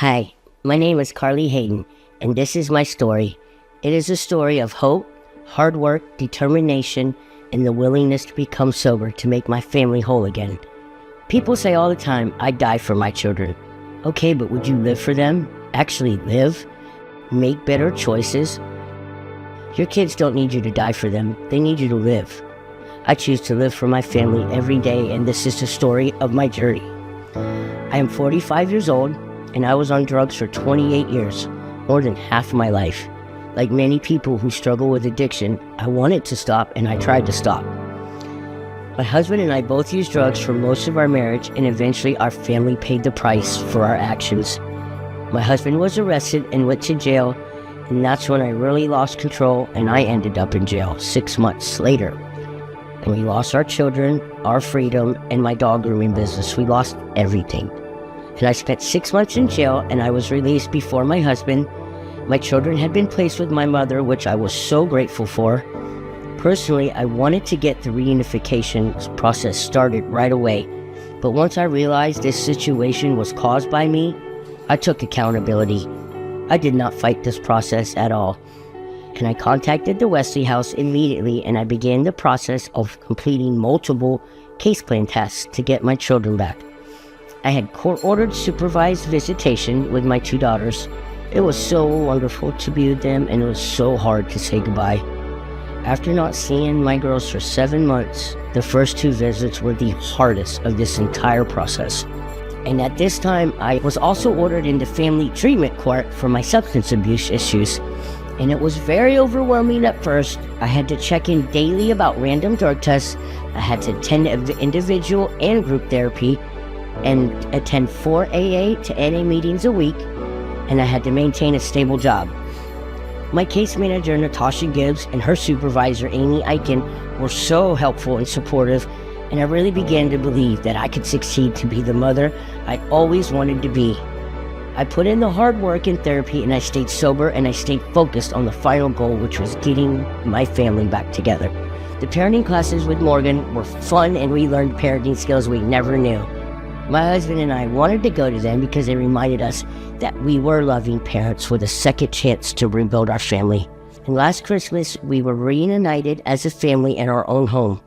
Hi, my name is Carley Hayden, and this is my story. It is a story of hope, hard work, determination, and the willingness to become sober to make my family whole again. People say all the time, I die for my children. Okay, but would you live for them? Actually live? Make better choices? Your kids don't need you to die for them. They need you to live. I choose to live for my family every day, and this is the story of my journey. I am 45 years old, and I was on drugs for 28 years, more than half my life. Like many people who struggle with addiction, I wanted to stop, and I tried to stop. My husband and I both used drugs for most of our marriage, and eventually our family paid the price for our actions. My husband was arrested and went to jail, and that's when I really lost control, and I ended up in jail 6 months later. And we lost our children, our freedom, and my dog grooming business. We lost everything. And I spent 6 months in jail, and I was released before my husband. My children had been placed with my mother, which I was so grateful for. Personally, I wanted to get the reunification process started right away. But once I realized this situation was caused by me, I took accountability. I did not fight this process at all. And I contacted the Wesley House immediately, and I began the process of completing multiple case plan tests to get my children back. I had court-ordered supervised visitation with my 2 daughters. It was so wonderful to be with them, and it was so hard to say goodbye. After not seeing my girls for 7 months, the first 2 visits were the hardest of this entire process. And at this time, I was also ordered into family treatment court for my substance abuse issues. And it was very overwhelming at first. I had to check in daily about random drug tests. I had to attend individual and group therapy and attend 4 AA to NA meetings a week, and I had to maintain a stable job. My case manager, Natasha Gibbs, and her supervisor, Amy Eichen, were so helpful and supportive, and I really began to believe that I could succeed to be the mother I always wanted to be. I put in the hard work in therapy, and I stayed sober, and I stayed focused on the final goal, which was getting my family back together. The parenting classes with Morgan were fun, and we learned parenting skills we never knew. My husband and I wanted to go to them because they reminded us that we were loving parents with a second chance to rebuild our family. And last Christmas, we were reunited as a family in our own home.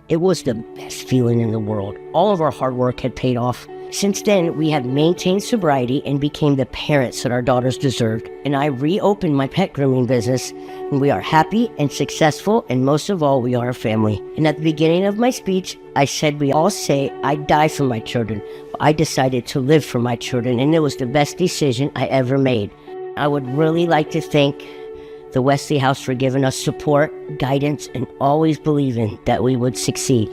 It was the best feeling in the world. All of our hard work had paid off. Since then, we have maintained sobriety and became the parents that our daughters deserved. And I reopened my pet grooming business, and we are happy and successful, and most of all, we are a family. And at the beginning of my speech, I said we all say, I die for my children. But I decided to live for my children, and it was the best decision I ever made. I would really like to thank the Wesley House for giving us support, guidance, and always believing that we would succeed.